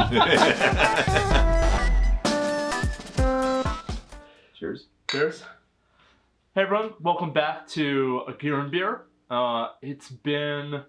Cheers. Cheers. Hey everyone, welcome back to A Gear and Beer. It's been...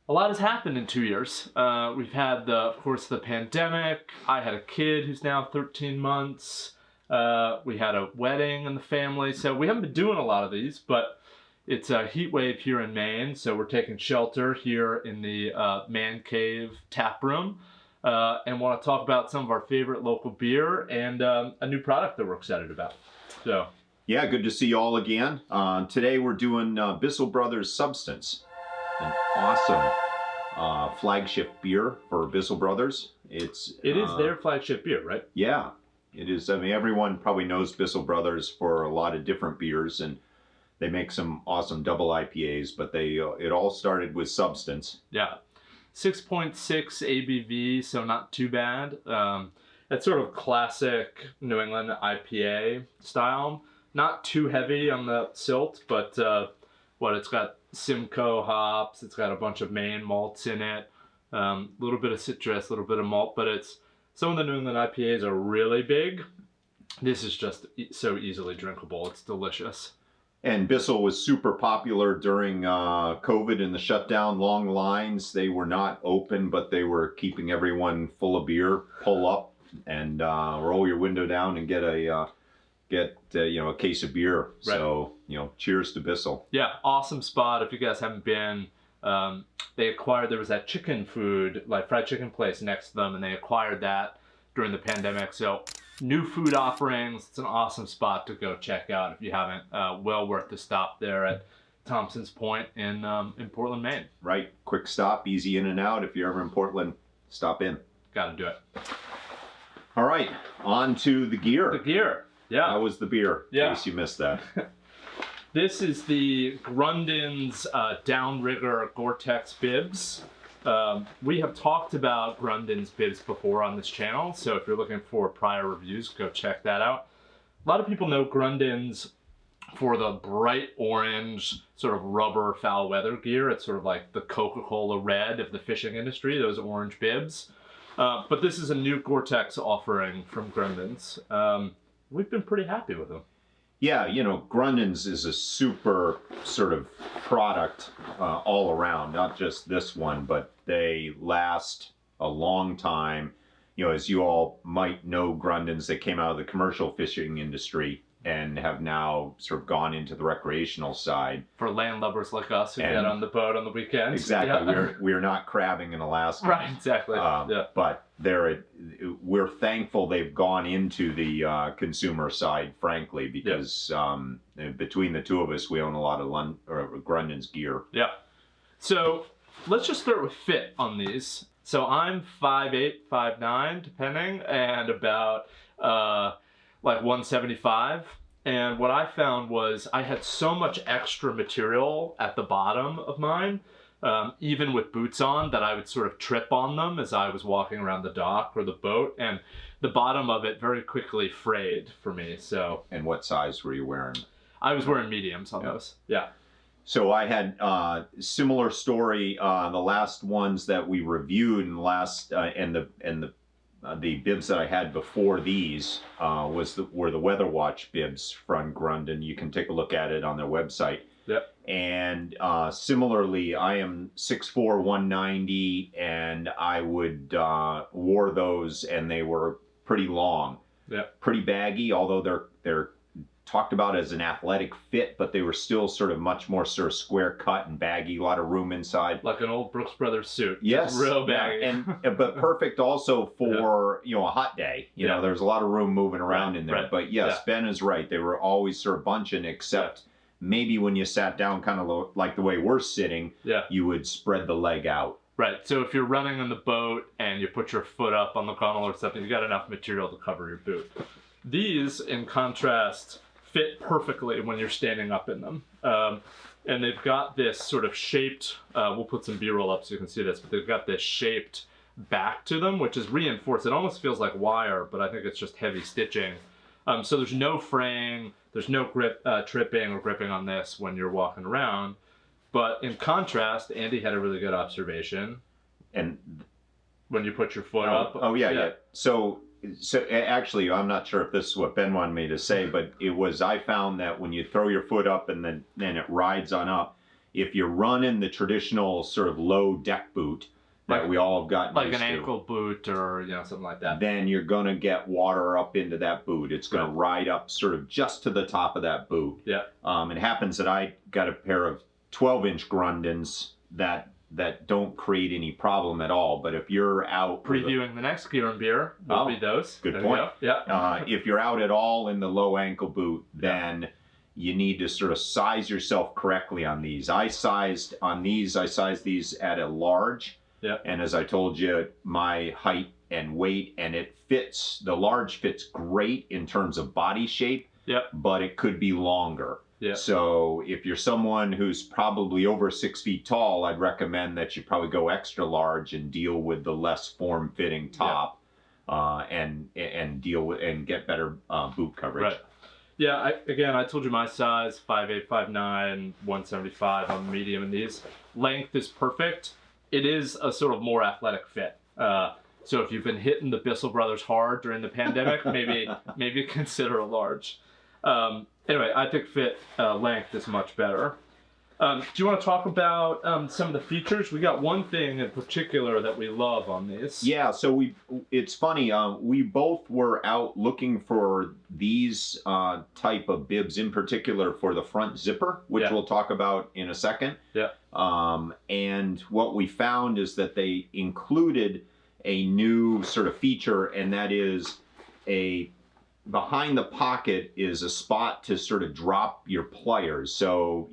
a lot has happened in 2 years. We've had, of course, the pandemic. I had a kid who's now 13 months. We had a wedding in the family. So we haven't been doing a lot of these, but it's a heat wave here in Maine. So we're taking shelter here in the Man Cave tap room. And want to talk about some of our favorite local beer and a new product that we're excited about. So, yeah, good to see you all again. Today we're doing Bissell Brothers Substance, an awesome flagship beer for Bissell Brothers. It is their flagship beer, right? Yeah, it is. I mean, everyone probably knows Bissell Brothers for a lot of different beers, and they make some awesome double IPAs, but it all started with Substance. Yeah. 6.6 ABV, so not too bad. That's sort of classic New England IPA style. Not too heavy on the silt, but it's got Simcoe hops, it's got a bunch of Maine malts in it, a little bit of citrus, a little bit of malt, but some of the New England IPAs are really big. This is just so easily drinkable. It's delicious. And Bissell was super popular during COVID and the shutdown, long lines. They were not open, but they were keeping everyone full of beer. Pull up and roll your window down and get a case of beer. Right. So, cheers to Bissell. Yeah, awesome spot. If you guys haven't been, there was that chicken food, like fried chicken place next to them, and they acquired that during the pandemic. So new food offerings. It's an awesome spot to go check out if you haven't. Well worth the stop there at Thompson's Point in Portland, Maine. Right. Quick stop, easy in and out. If you're ever in Portland, stop in. Got to do it. All right. On to the gear. The gear. Yeah. That was the beer. Yeah. In case you missed that. This is the Grundens Downrigger GORE-TEX Bibs. We have talked about Grundens Bibs before on this channel, so if you're looking for prior reviews, go check that out. A lot of people know Grundens for the bright orange sort of rubber foul weather gear. It's sort of like the Coca-Cola red of the fishing industry, those orange bibs. But this is a new GORE-TEX offering from Grundens. We've been pretty happy with them. Yeah, Grundens is a super sort of product all around, not just this one, but they last a long time. As you all might know, Grundens, they came out of the commercial fishing industry and have now sort of gone into the recreational side. For landlubbers like us who get on the boat on the weekends. Exactly. Yeah. We're not crabbing in Alaska. Right, exactly. Yeah. But we're thankful they've gone into the consumer side, frankly, because between the two of us, we own a lot of Grundens gear. Yeah. So let's just start with fit on these. So I'm 5'8", 5'9", depending, and about 175. And what I found was I had so much extra material at the bottom of mine, even with boots on, that I would sort of trip on them as I was walking around the dock or the boat, and the bottom of it very quickly frayed for me. So. And what size were you wearing? I was wearing mediums on those. Yeah. So I had similar story. The last ones that we reviewed and the bibs that I had before these were the Weather Watch bibs from Grunden. You can take a look at it on their website. Yep. And similarly, I am 6'4", 190, and I wore those, and they were pretty long. Yep. Pretty baggy, although they're talked about as an athletic fit, but they were still sort of much more sort of square cut and baggy, a lot of room inside. Like an old Brooks Brothers suit. Yes. Real baggy. Yeah. But perfect also for, a hot day. There's a lot of room moving around in there. Right. But yes, Ben is right. They were always sort of bunching, except maybe when you sat down kind of like the way we're sitting, you would spread the leg out. Right. So if you're running on the boat and you put your foot up on the gunnel or something, you got enough material to cover your boot. These, in contrast, fit perfectly when you're standing up in them. And they've got this sort of shaped, we'll put some B-roll up so you can see this, but they've got this shaped back to them, which is reinforced. It almost feels like wire, but I think it's just heavy stitching. So there's no fraying, there's no tripping or gripping on this when you're walking around. But in contrast, Andy had a really good observation. And when you put your foot up. Oh yeah. So actually, I'm not sure if this is what Ben wanted me to say, but I found that when you throw your foot up and then it rides on up, if you're running the traditional sort of low deck boot that we all have gotten like used an to, ankle boot or something like that, then you're gonna get water up into that boot. It's gonna ride up sort of just to the top of that boot. Yeah. It happens that I got a pair of 12-inch Grundens that don't create any problem at all. But if you're out previewing the next Gear and Beer, will be those. Good point. Yeah. If you're out at all in the low ankle boot, then you need to sort of size yourself correctly on these. I sized these at a large. Yeah. And as I told you, my height and weight, and the large fits great in terms of body shape. Yep. But it could be longer. Yeah. So if you're someone who's probably over 6 feet tall, I'd recommend that you probably go extra large and deal with the less form-fitting top, and deal with and get better boot coverage. Right. Yeah. I told you my size: 5'8", 5'9", 175 on the medium in these. Length is perfect. It is a sort of more athletic fit. So if you've been hitting the Bissell Brothers hard during the pandemic, maybe consider a large. Anyway, I think length is much better. Do you want to talk about some of the features? We got one thing in particular that we love on these. Yeah, so it's funny, we both were out looking for these type of bibs, in particular for the front zipper, which we'll talk about in a second. Yeah. And what we found is that they included a new sort of feature, and that is behind the pocket is a spot to sort of drop your pliers. So,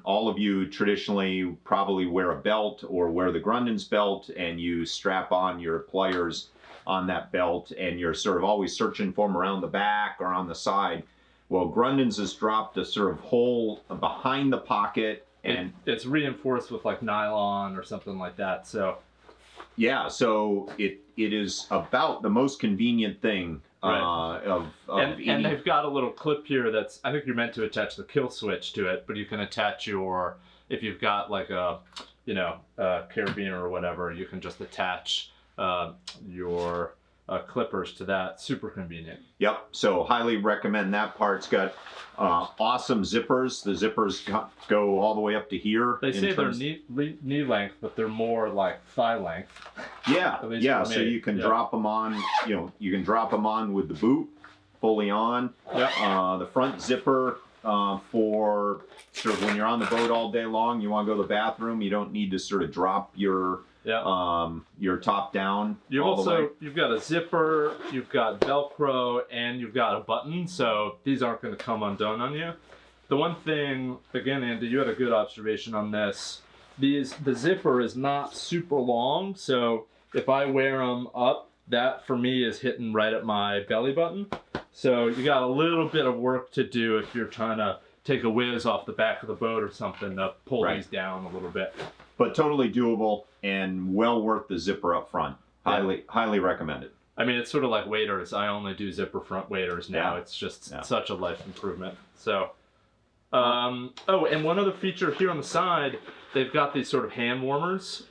all of you traditionally probably wear a belt or wear the Grundens belt, and you strap on your pliers on that belt, and you're sort of always searching for them around the back or on the side. Well, Grundens has dropped a sort of hole behind the pocket, and it's reinforced with like nylon or something like that. So yeah, so it is about the most convenient thing. And they've got a little clip here that's, I think you're meant to attach the kill switch to it, but you can attach if you've got like a carabiner or whatever, you can just attach your clippers to that. Super convenient. Yep. So highly recommend that part. It's got awesome zippers. The zippers go all the way up to here. They say they're knee length, but they're more like thigh length. Yeah. Yeah. So you can drop them on. You can drop them on with the boot fully on. Yep. The front zipper for sort of when you're on the boat all day long, you want to go to the bathroom. You don't need to sort of drop your top down. You've got a zipper, you've got Velcro, and you've got a button, so these aren't going to come undone on you. The one thing, again, Andy, you had a good observation on this. The zipper is not super long, so if I wear them up, that for me is hitting right at my belly button. So you got a little bit of work to do if you're trying to take a whiz off the back of the boat or something to pull these down a little bit. But totally doable and well worth the zipper up front. Highly recommended. I mean, it's sort of like waders. I only do zipper front waders now. Yeah. It's just such a life improvement. So, and one other feature here on the side, they've got these sort of hand warmers,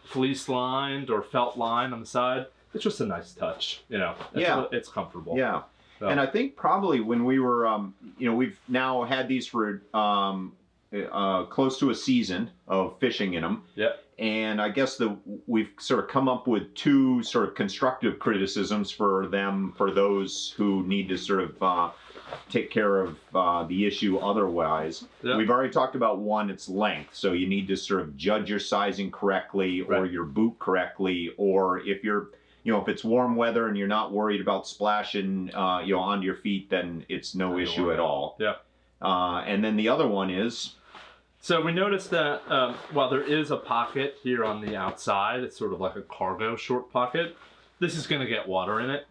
fleece lined or felt lined on the side. It's just a nice touch, it's comfortable. Yeah. So. And I think probably when we were, we've now had these for close to a season of fishing in them. Yep. And I guess we've sort of come up with two sort of constructive criticisms for them, for those who need to sort of take care of the issue otherwise. Yep. We've already talked about one, it's length. So you need to sort of judge your sizing correctly or your boot correctly, or if you're if it's warm weather and you're not worried about splashing, onto your feet, then it's no issue at all. Yeah. And then the other one is. So we noticed that while there is a pocket here on the outside, it's sort of like a cargo short pocket. This is going to get water in it.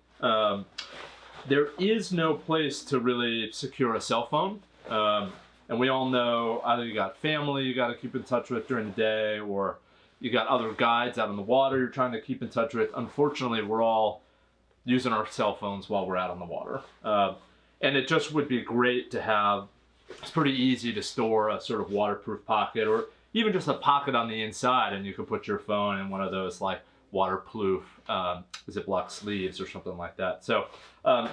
There is no place to really secure a cell phone. And we all know either you got family you got to keep in touch with during the day, or you got other guides out on the water you're trying to keep in touch with. Unfortunately, we're all using our cell phones while we're out on the water. And it just would be great to have, it's pretty easy to store a sort of waterproof pocket, or even just a pocket on the inside, and you could put your phone in one of those like waterproof Ziploc sleeves or something like that. So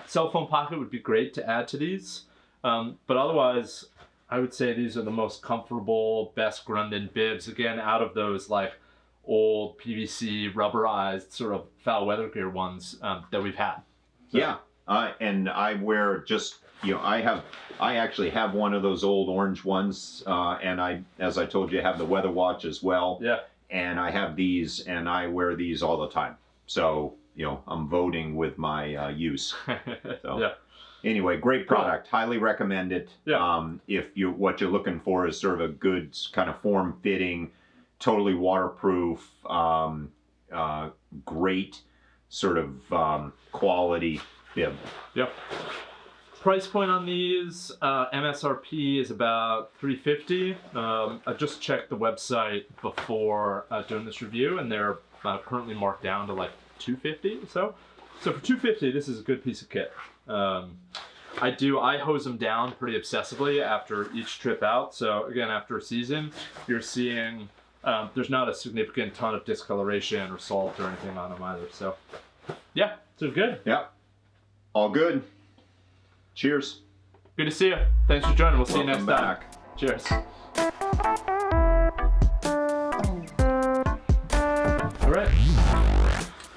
cell phone pocket would be great to add to these. But otherwise, I would say these are the most comfortable, best Grundens bibs. Again, out of those like old PVC rubberized sort of foul weather gear ones that we've had. So. Yeah, and I wear just, I actually have one of those old orange ones, and as I told you, I have the weather watch as well. Yeah. And I have these, and I wear these all the time. So, I'm voting with my use. So. Yeah. Anyway, great product. Highly recommend it. Yeah. If what you're looking for is sort of a good kind of form-fitting, totally waterproof, great sort of quality bib. Yep. Price point on these, MSRP is about $350. I just checked the website before doing this review, and they're currently marked down to like $250 or so. So for $250, this is a good piece of kit. I hose them down pretty obsessively after each trip out. So again, after a season, you're seeing there's not a significant ton of discoloration or salt or anything on them either. So yeah, so good. Yeah, all good. Cheers. Good to see you. Thanks for joining. We'll see you next time. Back. Cheers. All right.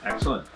Excellent.